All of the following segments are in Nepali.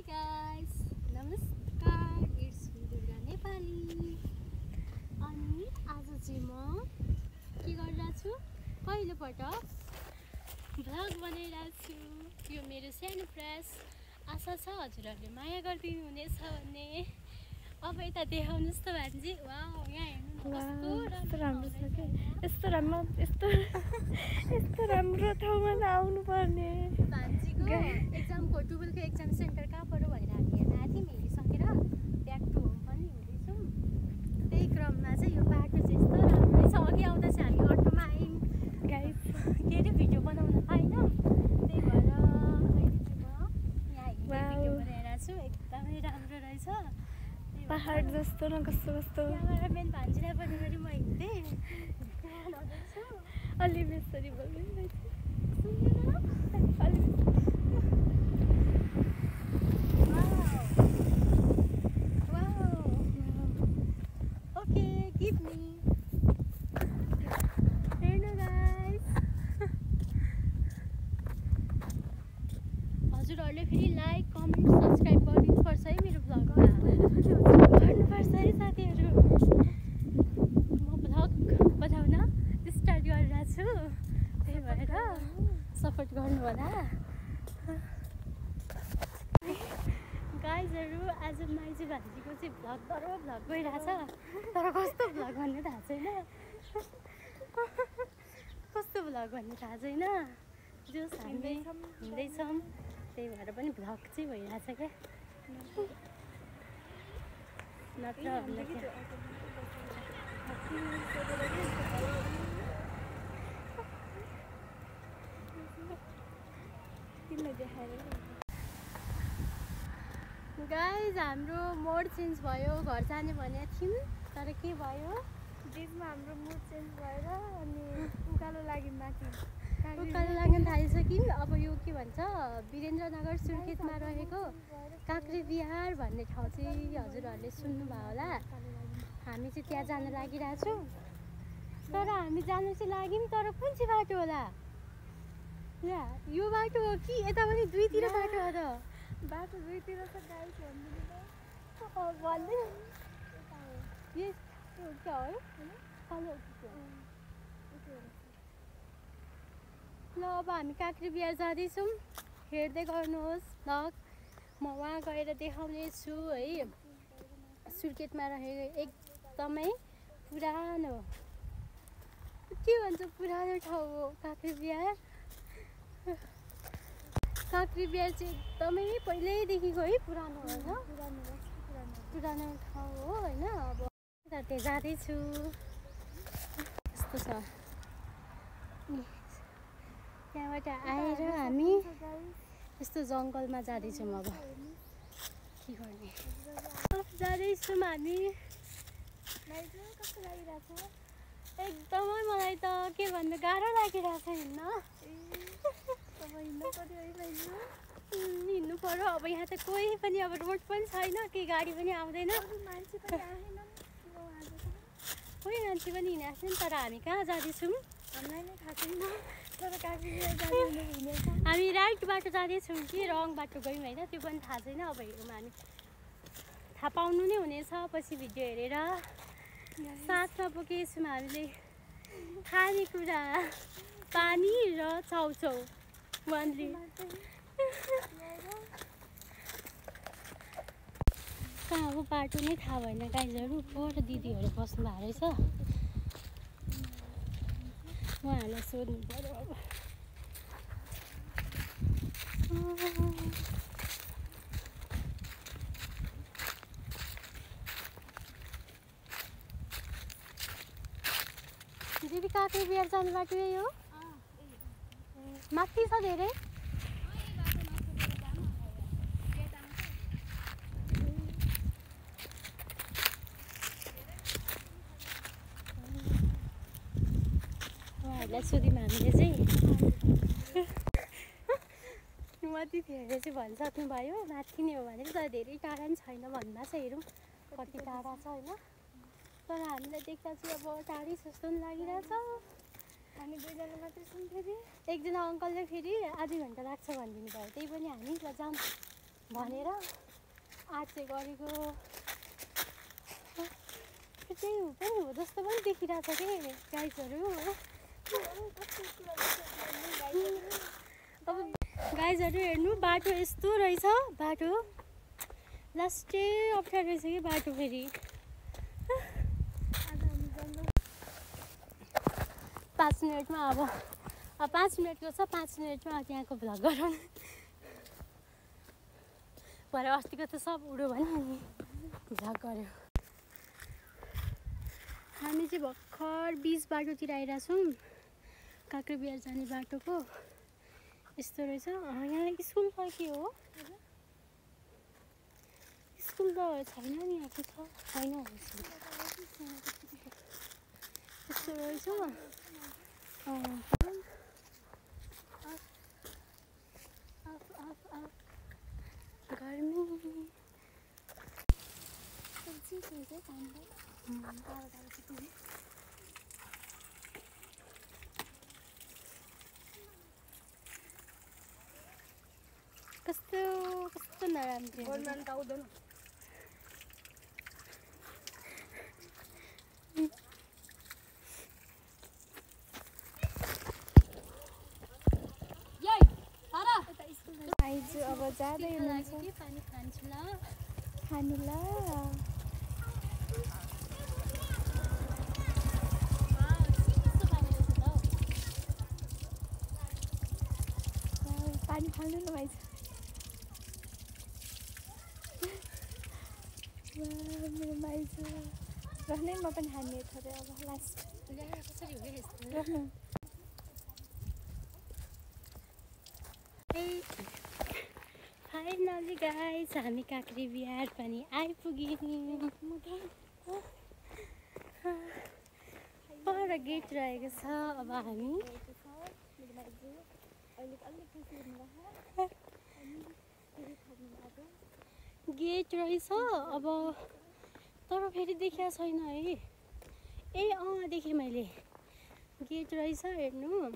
हाई गाइस, नमस्कार, इट्स मी दुर्गा नेपाली। अनि आज चाहिँ म के गरिरहेको छु, पहिलोपटक भ्लग बनाइरहेको छु। यो मेरो सानो प्रयास। आशा छ हजुरहरूले माया गरिदिनु हुनेछ भन्ने। अब यता देखाउनुहोस् त भान्जी। वाउ, यहाँ हेर्नु न कस्तो राम्रो छ के। यस्तो राम्रो ठाउँमा आउनु पर्ने। भान्जीको एक्जामको 12 को एक्जाम सेन्टर कहाँ पर्यो भनेर हामी हेर्न आएको थियौँ। हेरिसकेर ब्याक टु होम पनि हुँदैछौँ। त्यही क्रममा चाहिँ यो बाटो चाहिँ यस्तो राम्रो छ। अघि आउँदा चाहिँ हामी अटोमा आयौँ गाइस, के अरे भिडियो बनाउन पाएनौँ। त्यही भएर अहिले चाहिँ म यहाँ भिडियो बनाइरहेको छु। एकदमै राम्रो रहेछ। पहाड जस्तो न कस्तो कस्तो। क्यामेराम्यान भान्जीलाई पनि गरी म हिँड्दै अलि बेसरी बोल्दै ओके, गिभ मी। हेर्नु गाइस, हजुरहरूले फेरि लाइक कमेन्ट सब्सक्राइब गरिदिनुपर्छ है मेरो भ्लगमा। गर्नुपर्छ है साथीहरू। म भ्लग बनाउन स्टार्ट गरिरहेको छु, त्यही भएर सपोर्ट गर्नु होला गाइजहरू। आज माइजू भान्जीको चाहिँ भ्लग गइरहेछ, तर कस्तो भ्लग भन्ने थाहा छैन। कस्तो भ्लग भन्ने थाहा छैन। जस हामी हिँड्दैछौँ, त्यही भएर पनि भ्लग चाहिँ भइरहेछ क्या। नत्र गाइज, हाम्रो मोड चेन्ज भयो। घर जाने भनेको थियौँ, तर के भयो, बिचमा हाम्रो मुड चेन्ज भएर अनि उकालो लाग्यौँ माथि। उकालो लाग्न थालिसक्यौँ। अब यो के भन्छ, वीरेन्द्रनगर सुर्खेतमा रहेको काँक्रे बिहार भन्ने ठाउँ चाहिँ हजुरहरूले सुन्नुभयो होला। हामी चाहिँ त्यहाँ जान लागिरहेछौँ। तर हामी जानु चाहिँ लाग्यौँ, तर कुन चाहिँ बाटो होला? या यो बाटो हो कि यता पनि दुईतिर बाटो हो त? बाटो दुईतिर छ गाइस, भन्दैन। यो क्या हो? ल, अब हामी काँक्रे बिहार जाँदैछौँ। हेर्दै गर्नुहोस् भ्लग। म वहाँ गएर देखाउने छु है। सुर्खेतमा रहेको एकदमै पुरानो, के भन्छ, पुरानो ठाउँ हो काँक्रे बिहार। काँक्रे बिहार चाहिँ एकदमै पहिल्यैदेखिको है पुरानो होइन, पुरानो ठाउँ हो होइन। अब त्यहाँ जाँदैछु, यस्तो छ। त्यहाँबाट आएर हामी यस्तो जङ्गलमा जाँदैछौँ। अब के गर्ने, जाँदैछौँ हामी। कस्तो लागिरहेछ? एकदमै मलाई त के भन्नु, गाह्रो लागिरहेछ हिँड्न। हिँड्नु पर्यो। अब यहाँ त कोही पनि, अब रोड पनि छैन, केही गाडी पनि आउँदैन, कोही मान्छे पनि हिँडेको छैन। तर हामी कहाँ जाँदैछौँ हामीलाई नै थाहा छैन, तर काँक्रे बिहार जाने हुनेछ। हामी राइट बाटो जाँदैछौँ कि रङ बाटो गयौँ होइन, त्यो पनि थाहा छैन। अब हेरौँ, हामी थाहा पाउनु नै हुनेछ पछि भिडियो हेरेर। साथमा बोकेछौँ हामीले खानेकुरा, पानी र चाउचाउ वानली। कहाँ हो बाटो नै थाहा भएन गाइजहरू। पर दिदीहरू बस्नु भएको रहेछ, उहाँहरूलाई सोध्नु पर्यो अब। दिदी, काँक्रे बिहार जाने बाटो यही हो? माथि छ धेरै। उहाँहरूलाई सोध्यौँ हामीले चाहिँ। माथि फेरि चाहिँ भनिसक्नु भयो, माथि नै हो भने तर धेरै टाढा पनि छैन भन्दा छ। हेरौँ कति टाढा छ होइन, तर हामीलाई देख्दा चाहिँ अब टाढै जस्तो पनि लागिरहेछ। हामी दुईजना मात्रै छौँ। फेरि एकजना अङ्कलले फेरि आधी घन्टा लाग्छ भनिदिनु भयो, त्यही पनि हामी ल जाऊँ भनेर आर्ट चाहिँ गरेको त्यही हो पनि हो जस्तो पनि देखिरहेछ कि गाइजहरू अब गाइजहरू हेर्नु बाटो यस्तो रहेछ बाटो लास्टै अप्ठ्यारो रहेछ कि बाटो फेरि 5 मिनटमा अब 5 मिनटको छ 5 मिनटमा त्यहाँको भ्लग गरौँ भरे अस्तिको त सब उड्यो भने अनि भ्लग गऱ्यो हामी चाहिँ भर्खर बिच बाटोतिर आइरहेछौँ काँक्रेबिहार जाने बाटोको यस्तो रहेछ यहाँ स्कुल छ के हो स्कुल त छैन नि यहाँ के छ छैन यस्तो रहेछ गर्मी कस्तो नराम्रो आइज अब जाँदै हुनुहुन्छ पानी खान्छु ल खानु ल पानी खानु न भाइ मेरो माइजू रहनै म पनि खाने थोरै अब लास्ट कसरी हो यस्तो रहनु फाइनली गाइस हामी काँक्रेबिहार पनि आइपुग्यौँ पर गेट रहेको छ अब हामी गेट रहेछ अब तर फेरि देखिया छैन है ए देखेँ मैले गेट रहेछ हेर्नु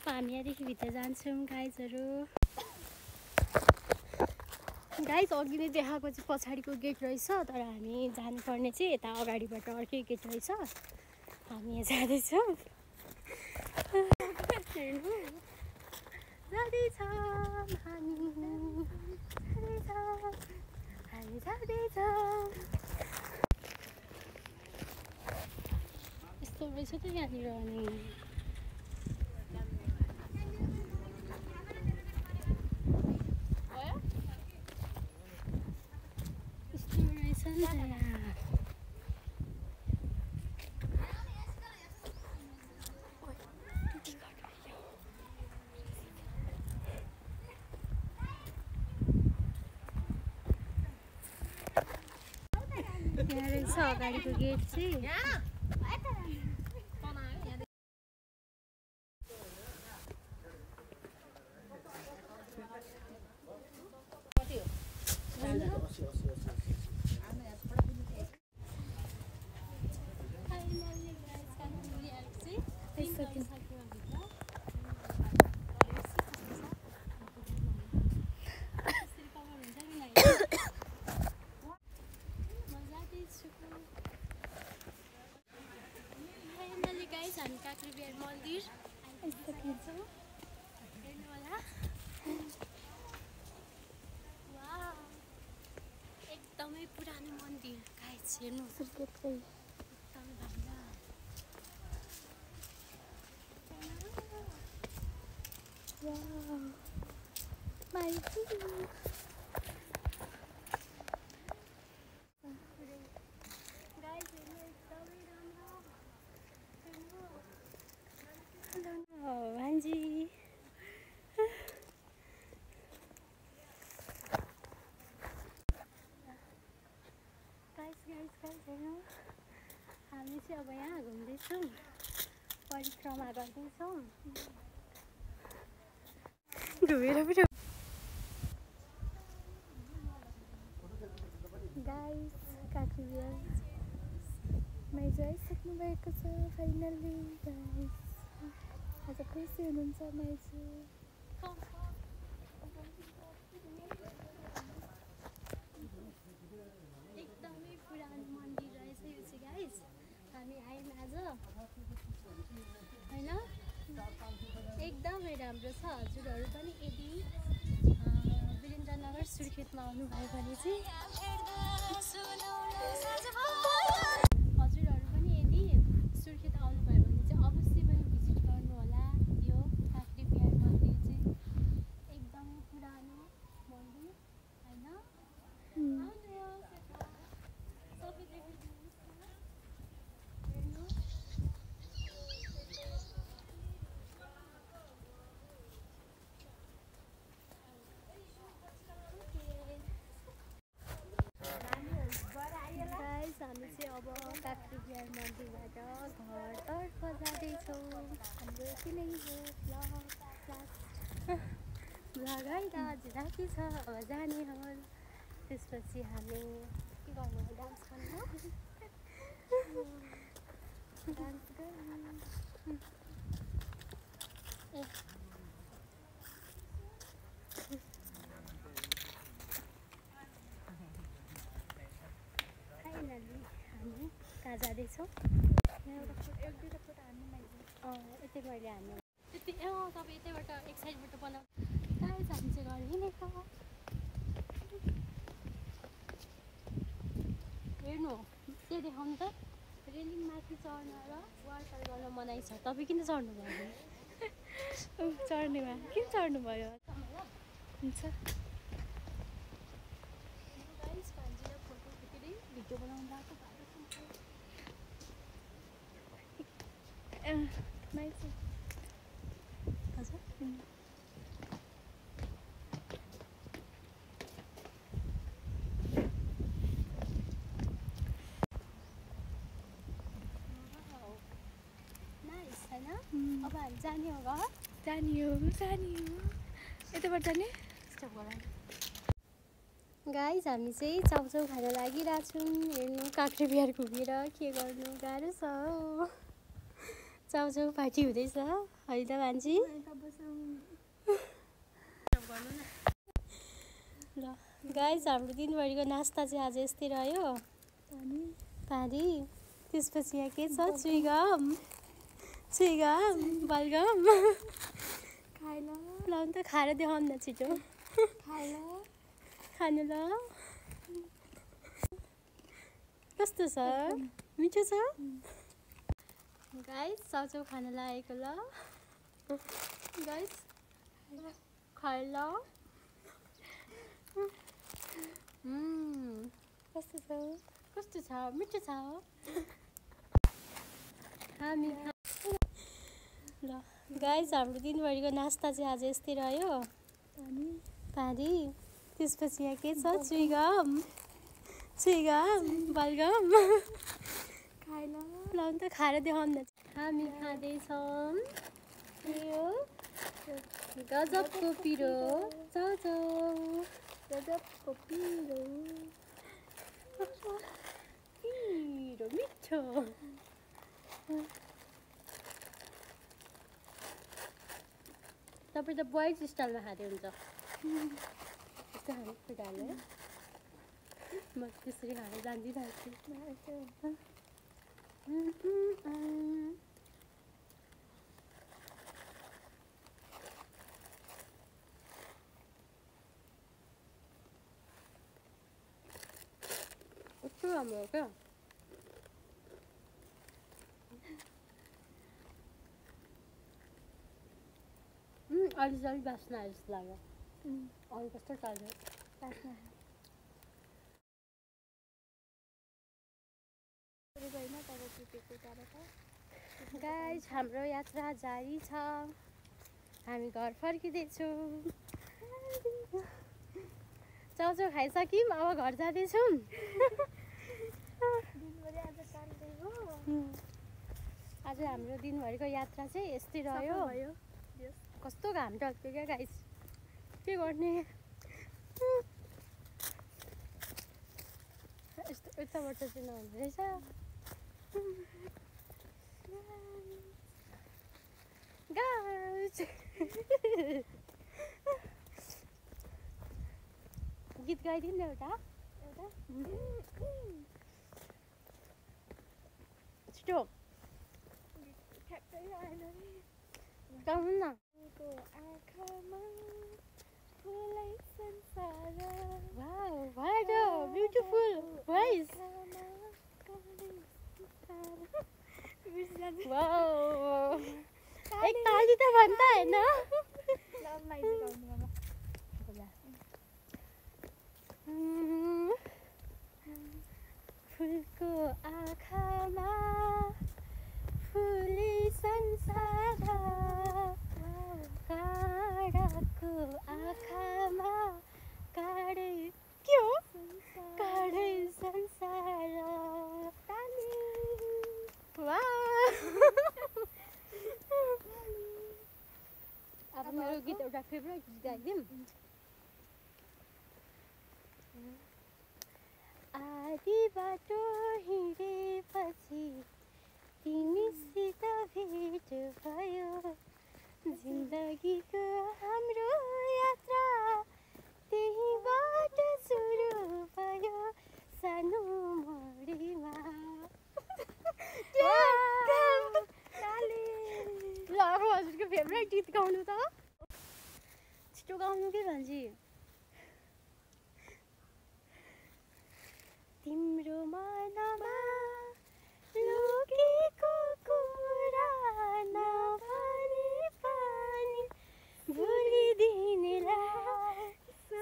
हामी यहाँदेखि भित्र जान्छौँ गाइजहरू गाइज अघि नै देखाएको चाहिँ पछाडिको गेट रहेछ तर हामी जानुपर्ने चाहिँ यता अगाडिबाट अर्कै गेट रहेछ हामी यहाँ जाँदैछौँ हेर्नु जाँदैछौँ हामी जाँदैछौँ यस्तो रहेछ त यहाँनिर अनि यहाँ रहेछ अगाडिको गेट चाहिँ हामी काँक्रेबिहार मन्दिर आइपुग्छौँ हेर्नु होला एकदमै पुरानो मन्दिर गाइस हेर्नु एकदमै भान्जी हेर्नु हामी चाहिँ अब यहाँ घुम्दैछौँ परिक्रमा गर्दैछौँ घुमेर पनि आएको छ फाइनल्ली गाइस। आज खुसी हुनुहुन्छ माइजू? एकदमै पुरानो मन्दिर रहेछ यो चाहिँ गाइस। हामी आयौँ आज होइन, एकदमै राम्रो छ। हजुरहरू पनि यदि वीरेन्द्रनगर सुर्खेतमा आउनुभयो भने चाहिँ हजुरहरू पनि यदि सुर्खेत आउनुभयो भने चाहिँ अवश्य पनि भिजिट गर्नु होला। यो काँक्रे बिहार मन्दिर चाहिँ एकदमै पुरानो मन्दिर होइन। सबै देखाइदिनुहोस् न, हेर्नु। गाइस हामी चाहिँ अब काँक्रे बिहार मन्दिरबाट घरतर्फ जाँदैछौँ। हाम्रो यति नै हो भ्लग है त। अझ राति छ, अब जाने हो। त्यसपछि हामी के गर्नु हो? डान्स गर्नु हो? डान्स गर्नु ए फाइनली हामी कहाँ जाँदैछौँ? एक दुईवटा फोटो हान्नु माइजू। यतै मैले हान्नु त्यति। तपाईँ यतैबाट एक साइडबाट बनाऊ। गाइस हामी चाहिँ घर हिँडेको। हेर्नु त्यो देखाउनु त। रेलिङ माथि चढ्न र वाटर गर्न मनाइ छ। तपाईँ किन चढ्नु भयो? चढ्ने भयो? किन चढ्नु भयो? हुन्छ। गाइस भान्जीलाई फोटो खिचेर भिडियो बनाउनु भएको माइजू हजुर। नाइस होइन। अब हामी जाने हो घर। जाने हो। यताबाट जाने? गाइस हामी चाहिँ चाउचाउ खान लागिरहेछौँ। हेर्नु काँक्रे बिहार घुमेर के गर्नु गाह्रो छ। चाउचाउ पार्टी हुँदैछ है त भान्जी? ल गाइस हाम्रो दिनभरिको नास्ता चाहिँ आज यस्तै रह्यो। पानी, त्यसपछि यहाँ के छ? चुइगम बलगम। ल त खाएर देखाउनु न छिटो। खानु ल। कस्तो छ? मिठो छ? गाइस चाउचाउ खान लागेको ल। गाइस खाए ल। कस्तो छ? मिठो छ? हामी ल गाइस हाम्रो दिनभरिको नास्ता चाहिँ आज यस्तै रह्यो। पानी, त्यसपछि यहाँ के छ? चुइगम बलगम। ल त खाएर देखाउनु न। हामी खाँदैछौँ यो गजबको पिरो चाउचाउ। पिरो मिठो। तपाईँ त बोइज स्टाइलमा खाँदै हुन्छ। यस्तो खाने खुट्टाले म त्यसरी खाएर जान्दिरहेको छु। कस्तो राम्रो हो क्या। अहिले चाहिँ अलिक बास्ना आयो जस्तो लाग्यो। अरू कस्तो टाल्यो बास्ना। गाइस हाम्रो यात्रा जारी छ। हामी घर फर्किँदैछौँ। चाउचाउ खाइसक्यौँ, अब घर जाँदैछौँ। आज हाम्रो दिनभरिको यात्रा चाहिँ यस्तै रह्यो। कस्तो घाम टल्क्यो क्या गाइस, के गर्ने। यस्तो यताबाट चाहिँ नहुँदो रहेछ। गाइस गीत गाइदिनु न एउटा छिटो ठ्याक्कै आएन नि गाउनु न को आँखामा फुलै संसार wow what a beautiful voice wow एक ताली त भन्दा हैन फुलको आँखामा फुलै संसार काँडाको आँखामा काँडै के हो काँडै संसार अब मेरो गीत एउटा फेभरेट गीत गाइदिउँ आधी बाटो हिँडेपछि तिमीसित भेट भयो जिन्दगीको हाम्रो यात्रा त्यहीबाट सुरु भयो सानो मडीमा ल अब हजुरको फेभरेट गीत गाउनु त छिटो गाउनु के भन्छ तिम्रो मनमा लुकेको कुरा नभने पनि भुलिदिनेलाई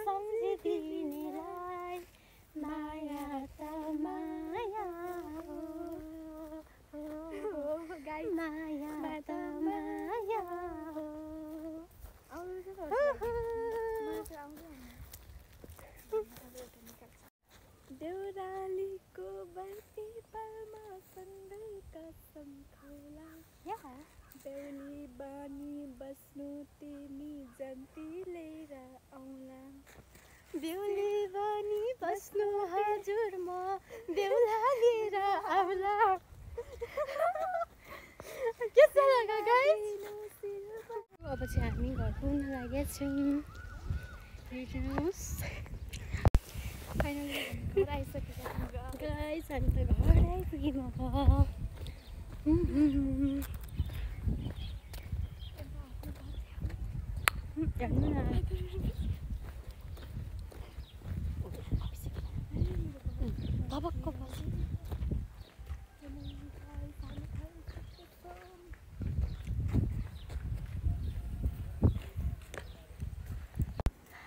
सम्झिदिनेलाई माया त माया हो माया त माया हो देउरालीको बर्ती पालमा सँगै कसम खौला बेहुली बनी बस्नु तिमी जन्ती लिएर आउला बेहुली बनी बस्नु हजुर म बेहुला लिएर आउला के छ लगा गाइस अब चाहिँ हामी घर पुग्न लागेका छौँ हेर्नुहोस् फाइनली घर आइसकेको गाइस हामी त घर आइपुग्यौँ अब हेर्नु न धबक्क बस्यो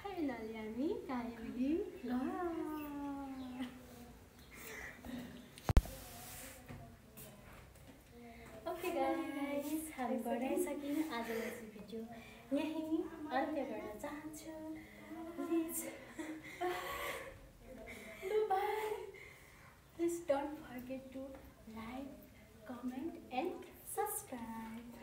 फाइनली हामी कहाँ आइपुग्यौँ ओके गाइस हामी घर आइसक्यौँ आजलाई चाहिँ भिडियो यहीँ अन्त्य गर्न चाहन्छु please don't forget to like, comment and subscribe.